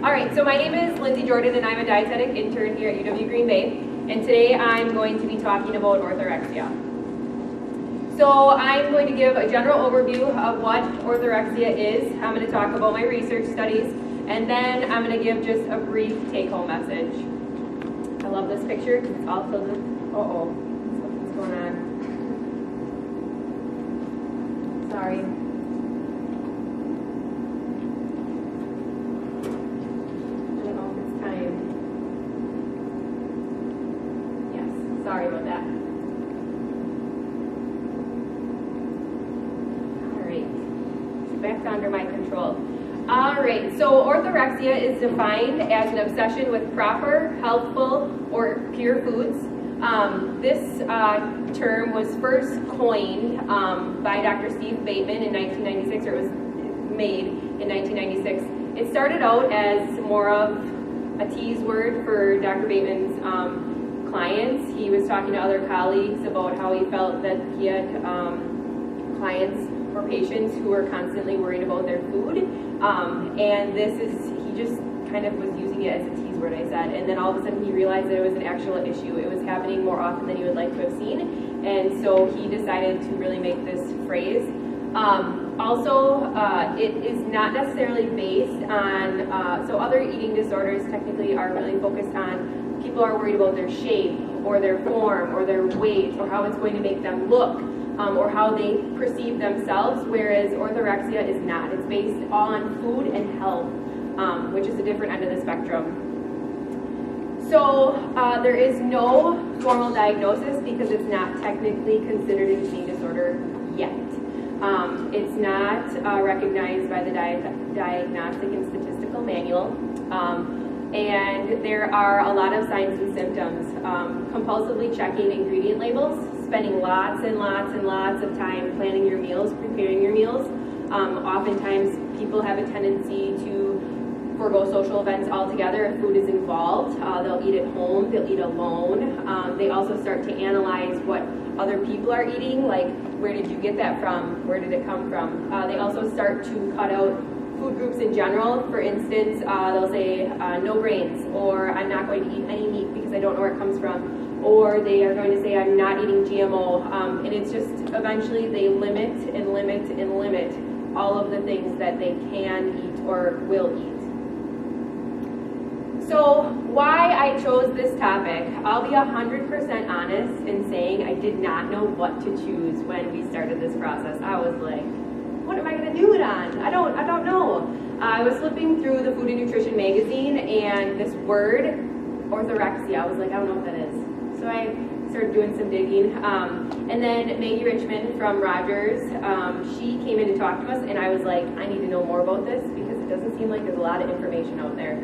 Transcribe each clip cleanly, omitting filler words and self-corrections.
All right, so my name is Lindsay Jordan, and I'm a dietetic intern here at UW Green Bay. And today I'm going to be talking about orthorexia. So I'm going to give a general overview of what orthorexia is. I'm going to talk about my research studies, and then I'm going to give just a brief take-home message. I love this picture because it's all filled with, something's going on. Sorry. Sorry about that. All right, back under my control. All right, so orthorexia is defined as an obsession with proper, healthful, or pure foods. This term was first coined by Dr. Steve Bateman in 1996, or it was made in 1996. It started out as more of a tease word for Dr. Bateman's clients. He was talking to other colleagues about how he felt that he had clients or patients who were constantly worried about their food, and he just kind of was using it as a tease word, I said, and then all of a sudden he realized that it was an actual issue. It was happening more often than he would like to have seen, and so he decided to really make this phrase. It is not necessarily based on, so other eating disorders technically are really focused on people are worried about their shape or their form or their weight or how it's going to make them look or how they perceive themselves, whereas orthorexia is not. It's based on food and health, which is a different end of the spectrum. So there is no formal diagnosis because it's not technically considered an eating disorder yet. It's not recognized by the Diagnostic and Statistical Manual. And there are a lot of signs and symptoms. Compulsively checking ingredient labels, spending lots and lots and lots of time planning your meals, preparing your meals. Oftentimes people have a tendency to forego social events altogether if food is involved. They'll eat at home, they'll eat alone. They also start to analyze what other people are eating, like where did you get that from, where did it come from. They also start to cut out food groups in general. For instance, they'll say no grains, or I'm not going to eat any meat because I don't know where it comes from, or they are going to say I'm not eating GMO, and it's just eventually they limit and limit and limit all of the things that they can eat or will eat. So why I chose this topic, I'll be 100% honest in saying I did not know what to choose when we started this process. I was like, what am I going to do it on? I don't know. I was flipping through the Food and Nutrition magazine, and this word, orthorexia, I was like, I don't know what that is. So I started doing some digging. And then Maggie Richmond from Rogers, she came in to talk to us, and I was like, I need to know more about this because it doesn't seem like there's a lot of information out there.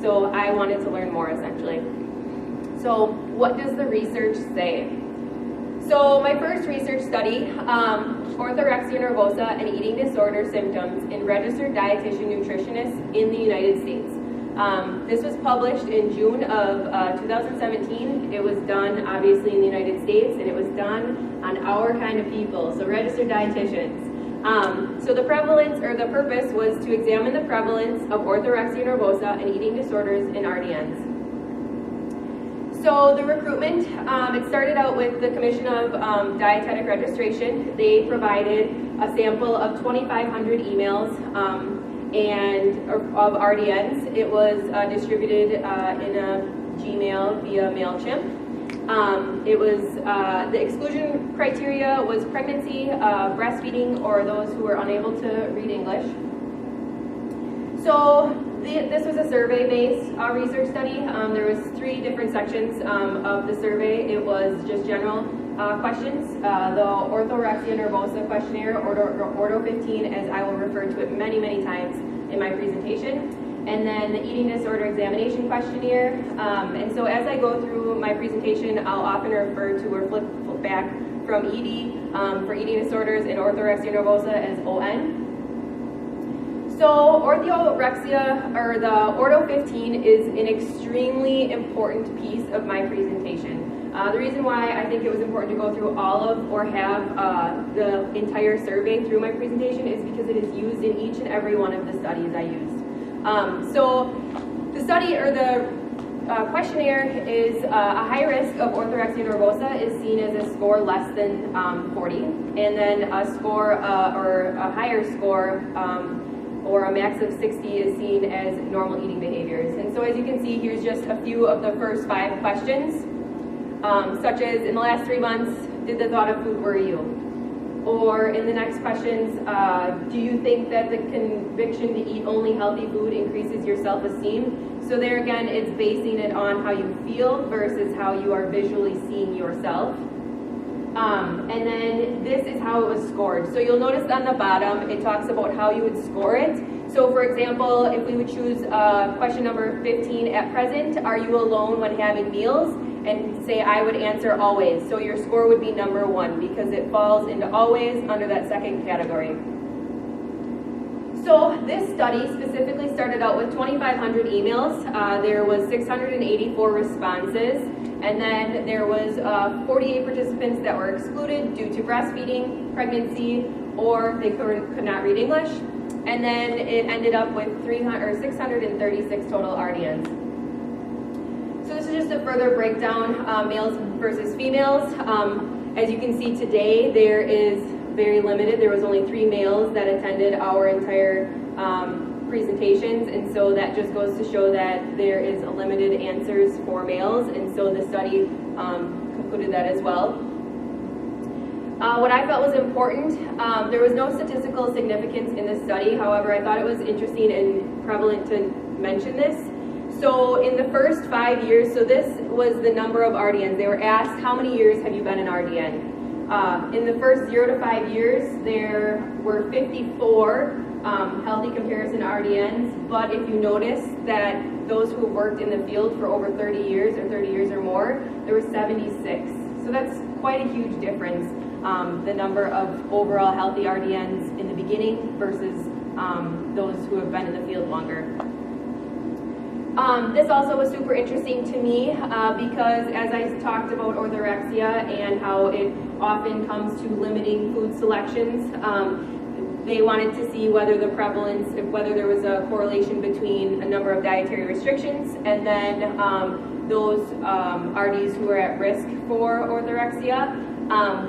So I wanted to learn more, essentially. So what does the research say? So my first research study, orthorexia nervosa and eating disorder symptoms in registered dietitian nutritionists in the United States. This was published in June of 2017. It was done obviously in the United States, and it was done on our kind of people, so registered dietitians. So the prevalence, or the purpose, was to examine the prevalence of orthorexia nervosa and eating disorders in RDNs. So the recruitment, it started out with the Commission of Dietetic Registration. They provided a sample of 2,500 emails of RDNs. It was distributed in a Gmail via MailChimp. It was the exclusion criteria was pregnancy, breastfeeding, or those who were unable to read English. So this was a survey-based research study. There was 3 different sections of the survey. It was just general questions, the orthorexia nervosa questionnaire, Ordo 15, as I will refer to it many, many times in my presentation, and then the eating disorder examination questionnaire. And so as I go through my presentation, I'll often refer to or flip back from ED for eating disorders and orthorexia nervosa as ON. So orthorexia, or the Ordo 15, is an extremely important piece of my presentation. The reason why I think it was important to go through all of or have the entire survey through my presentation is because it is used in each and every one of the studies I used. So the study, or the questionnaire, is a high risk of orthorexia nervosa is seen as a score less than 40, and then a score or a higher score or a max of 60 is seen as normal eating behaviors. And so as you can see, here's just a few of the first 5 questions, such as, in the last 3 months, did the thought of food worry you? Or in the next questions, do you think that the conviction to eat only healthy food increases your self-esteem? So there again, it's basing it on how you feel versus how you are visually seeing yourself. And then this is how it was scored. So you'll notice on the bottom, it talks about how you would score it. So for example, if we would choose question number 15 at present, are you alone when having meals? And say I would answer always. So your score would be number 1 because it falls into always under that second category. So this study specifically started out with 2,500 emails. There was 684 responses, and then there was 48 participants that were excluded due to breastfeeding, pregnancy, or they could not read English. And then it ended up with 636 total RDNs. So this is just a further breakdown, males versus females. As you can see today, there is very limited. There was only 3 males that attended our entire presentations, and so that just goes to show that there is a limited answers for males, and so the study concluded that as well. What I felt was important, there was no statistical significance in this study. However, I thought it was interesting and prevalent to mention this. So in the first 5 years, so this was the number of RDNs. They were asked, how many years have you been an RDN? In the first 0 to 5 years, there were 54 healthy comparison RDNs, but if you notice that those who worked in the field for over 30 years or 30 years or more, there were 76. So that's quite a huge difference, the number of overall healthy RDNs in the beginning versus those who have been in the field longer. This also was super interesting to me because as I talked about orthorexia and how it often comes to limiting food selections, they wanted to see whether the prevalence, whether there was a correlation between a number of dietary restrictions and then those RDs who are at risk for orthorexia,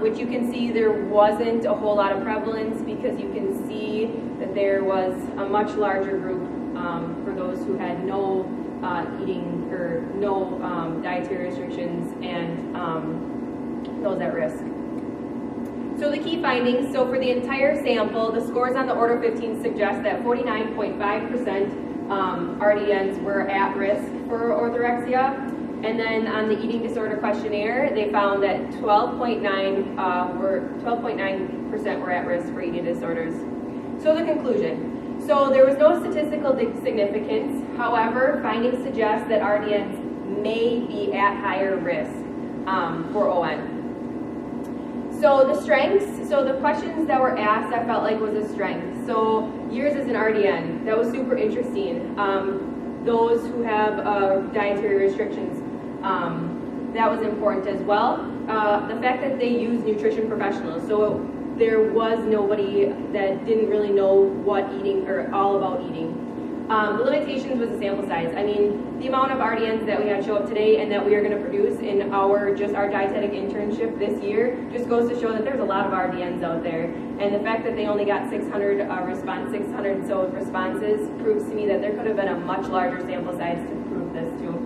which you can see there wasn't a whole lot of prevalence because you can see that there was a much larger group for those who had no eating or no dietary restrictions and those at risk. So the key findings, so for the entire sample, the scores on the Order 15 suggest that 49.5% RDNs were at risk for orthorexia. And then on the eating disorder questionnaire, they found that 12.9% were at risk for eating disorders. So the conclusion. So there was no statistical significance. However, findings suggest that RDNs may be at higher risk for ON. So the strengths, so the questions that were asked I felt like was a strength. So years as an RDN, that was super interesting. Those who have dietary restrictions, that was important as well. The fact that they use nutrition professionals, so there was nobody that didn't really know what eating or all about eating. The limitations was the sample size. I mean, the amount of RDNs that we had show up today and that we are going to produce in our dietetic internship this year just goes to show that there's a lot of RDNs out there. And the fact that they only got 600 and so responses proves to me that there could have been a much larger sample size to prove this too.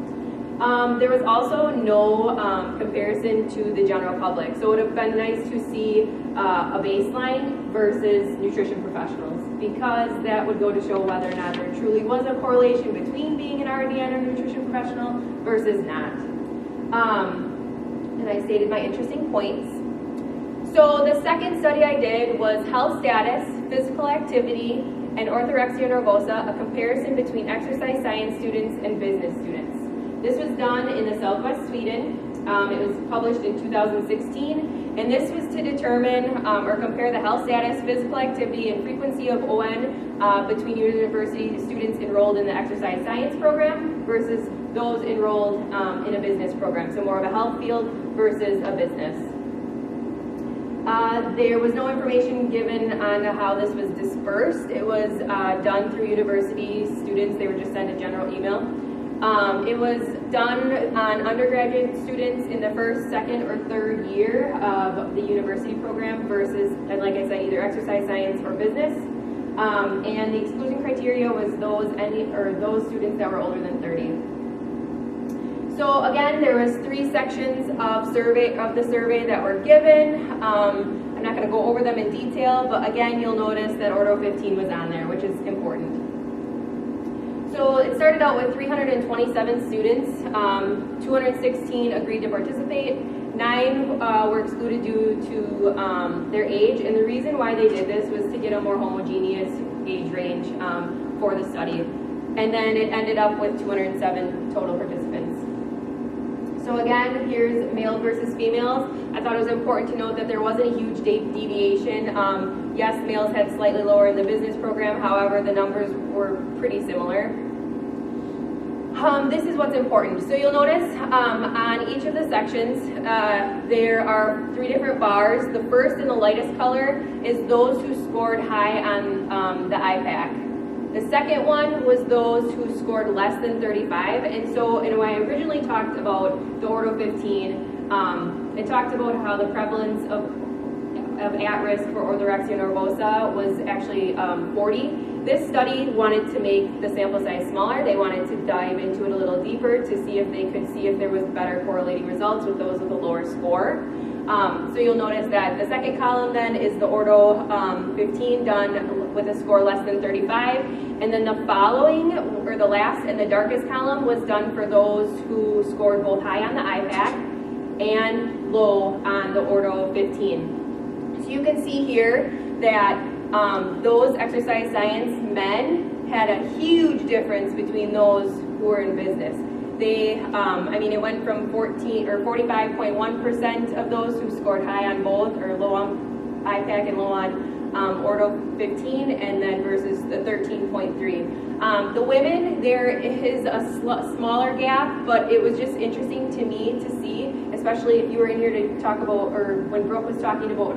There was also no comparison to the general public. So it would have been nice to see a baseline versus nutrition professionals, because that would go to show whether or not there truly was a correlation between being an RDN or nutrition professional versus not. And I stated my interesting points. So the second study I did was health status, physical activity, and orthorexia nervosa, a comparison between exercise science students and business students. This was done in the southwest Sweden. It was published in 2016, and this was to determine or compare the health status, physical activity, and frequency of ON between university students enrolled in the exercise science program versus those enrolled in a business program, so more of a health field versus a business. There was no information given on how this was dispersed. It was done through university students. They were just sent a general email. It was done on undergraduate students in the first, second, or third year of the university program versus, and like I said, either exercise science or business. And the exclusion criteria was those students that were older than 30. So again, there was 3 sections of the survey that were given. I'm not going to go over them in detail, but again, you'll notice that Ordo 15 was on there, which is important. So it started out with 327 students. 216 agreed to participate. 9 were excluded due to their age, and the reason why they did this was to get a more homogeneous age range for the study. And then it ended up with 207 total participants. So again, here's males versus females. I thought it was important to note that there wasn't a huge deviation. Yes, males had slightly lower in the business program, however, the numbers were pretty similar. This is what's important. So you'll notice on each of the sections, there are 3 different bars. The first in the lightest color is those who scored high on the IPAC. The second one was those who scored less than 35, and so when I originally talked about the Ordo 15, it talked about how the prevalence of at-risk for orthorexia nervosa was actually 40. This study wanted to make the sample size smaller. They wanted to dive into it a little deeper to see if they could see if there was better correlating results with those with a lower score. So you'll notice that the second column then is the Ordo 15 done with a score less than 35, and then the following, or the last and the darkest column, was done for those who scored both high on the IPAC and low on the Ordo 15. So you can see here that those exercise science men had a huge difference between those who were in business. They, it went from 45.1% of those who scored high on both, or low on IPAC and low on Ordo 15, and then versus the 13.3. The women, there is a smaller gap, but it was just interesting to me to see, especially if you were in here to talk about, or when Brooke was talking about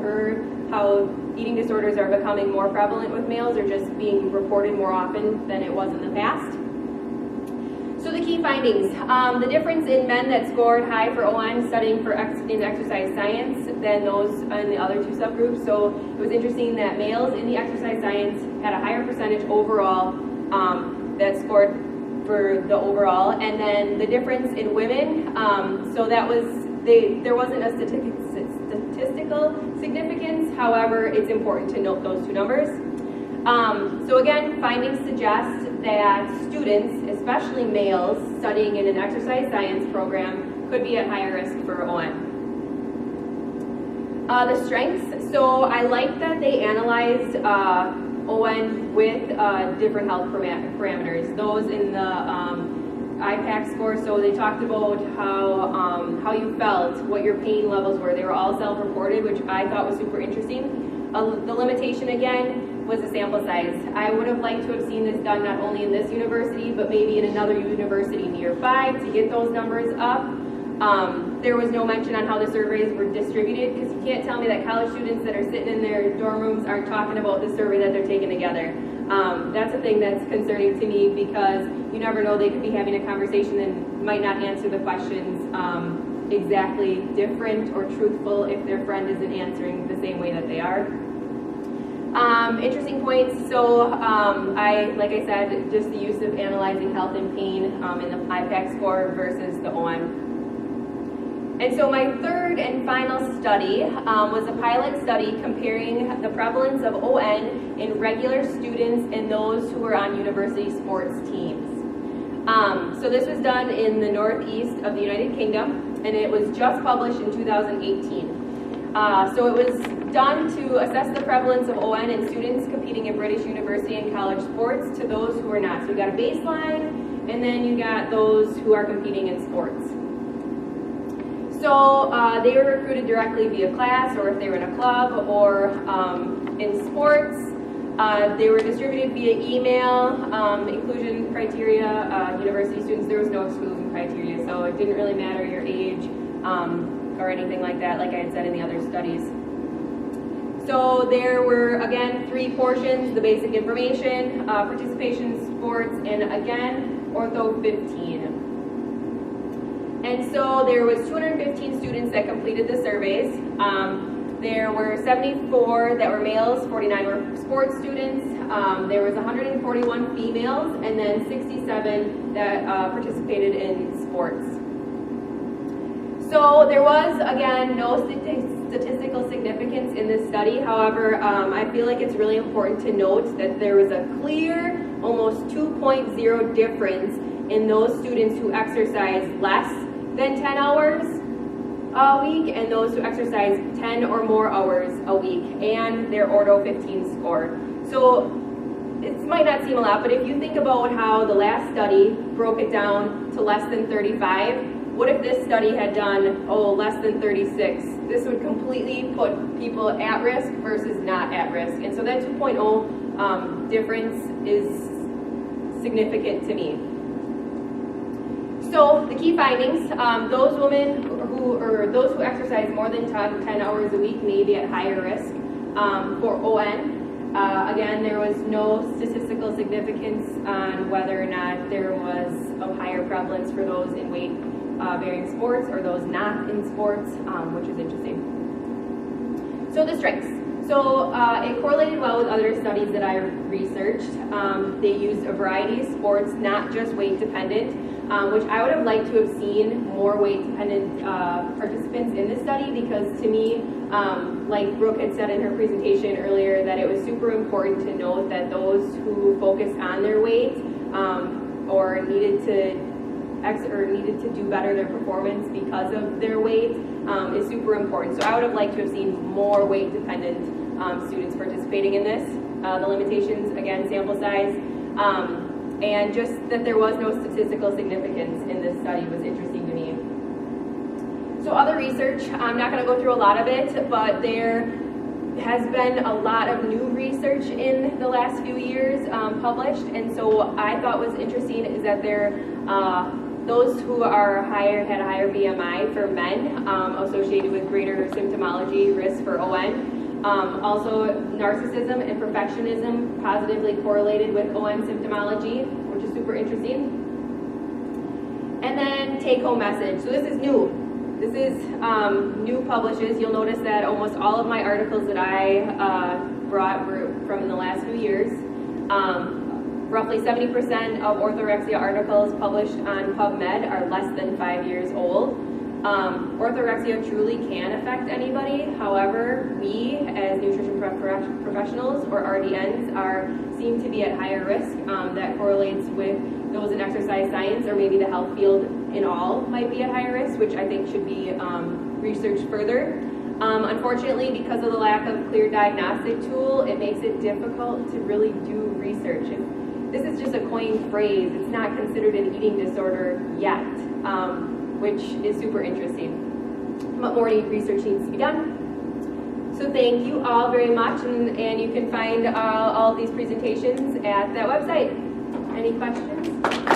how eating disorders are becoming more prevalent with males, or just being reported more often than it was in the past. So the key findings, the difference in men that scored high for ON studying in exercise science than those in the other 2 subgroups. So it was interesting that males in the exercise science had a higher percentage overall that scored for the overall, and then the difference in women, so that was, there wasn't a statistical significance, however, it's important to note those 2 numbers. So again, findings suggest that students, especially males, studying in an exercise science program could be at higher risk for ON. The strengths, so I like that they analyzed ON with different health parameters. Those in the IPAC score, so they talked about how you felt, what your pain levels were. They were all self-reported, which I thought was super interesting. The limitation again was the sample size. I would have liked to have seen this done not only in this university, but maybe in another university nearby to get those numbers up. There was no mention on how the surveys were distributed, because you can't tell me that college students that are sitting in their dorm rooms aren't talking about the survey that they're taking together. That's a thing that's concerning to me, because you never know, they could be having a conversation and might not answer the questions exactly different or truthful if their friend isn't answering the same way that they are. Interesting points, so like I said, just the use of analyzing health and pain in the IPAC score versus the ON. And so my third and final study was a pilot study comparing the prevalence of ON in regular students and those who were on university sports teams. So this was done in the northeast of the United Kingdom, and it was just published in 2018. So it was done to assess the prevalence of ON in students competing in British university and college sports to those who are not. So you got a baseline, and then you got those who are competing in sports. So they were recruited directly via class, or if they were in a club, or in sports. They were distributed via email. Inclusion criteria, university students, there was no exclusion criteria, so it didn't really matter your age or anything like that, like I had said in the other studies. So there were, again, 3 portions: the basic information, participation in sports, and again, ortho 15. And so there was 215 students that completed the surveys. There were 74 that were males, 49 were sports students. There was 141 females, and then 67 that participated in sports. So there was, again, no statistical significance in this study. However, I feel like it's really important to note that there was a clear, almost 2.0 difference in those students who exercised less than 10 hours a week and those who exercise 10 or more hours a week, and their Ortho 15 score. So it might not seem a lot, but if you think about how the last study broke it down to less than 35, what if this study had done, less than 36? This would completely put people at risk versus not at risk. And so that 2.0 difference is significant to me. So the key findings, those women those who exercise more than 10 hours a week may be at higher risk for ON. Again, there was no statistical significance on whether or not there was a higher prevalence for those in weight-bearing sports or those not in sports, which is interesting. So the strengths. So it correlated well with other studies that I researched. They used a variety of sports, not just weight-dependent, which I would have liked to have seen more weight-dependent participants in this study, because to me, like Brooke had said in her presentation earlier, that it was super important to note that those who focused on their weight or needed to do better their performance because of their weight is super important. So I would have liked to have seen more weight-dependent students participating in this. The limitations, again, sample size, and just that there was no statistical significance in this study was interesting to me. So other research, I'm not going to go through a lot of it, but there has been a lot of new research in the last few years published, and so what I thought was interesting is that those who are had a higher BMI for men associated with greater symptomology risk for ON. Also, narcissism and perfectionism positively correlated with ON symptomology, which is super interesting. And then take-home message. So this is new. This is new publishes. You'll notice that almost all of my articles that I brought were from the last few years. Roughly 70% of orthorexia articles published on PubMed are less than 5 years old. Orthorexia truly can affect anybody. However, we as nutrition professionals or RDNs seem to be at higher risk. That correlates with those in exercise science, or maybe the health field in all might be at higher risk, which I think should be researched further. Unfortunately, because of the lack of clear diagnostic tool, it makes it difficult to really do research. This is just a coined phrase. It's not considered an eating disorder yet, which is super interesting. But more research needs to be done. So thank you all very much, and you can find all of these presentations at that website. Any questions?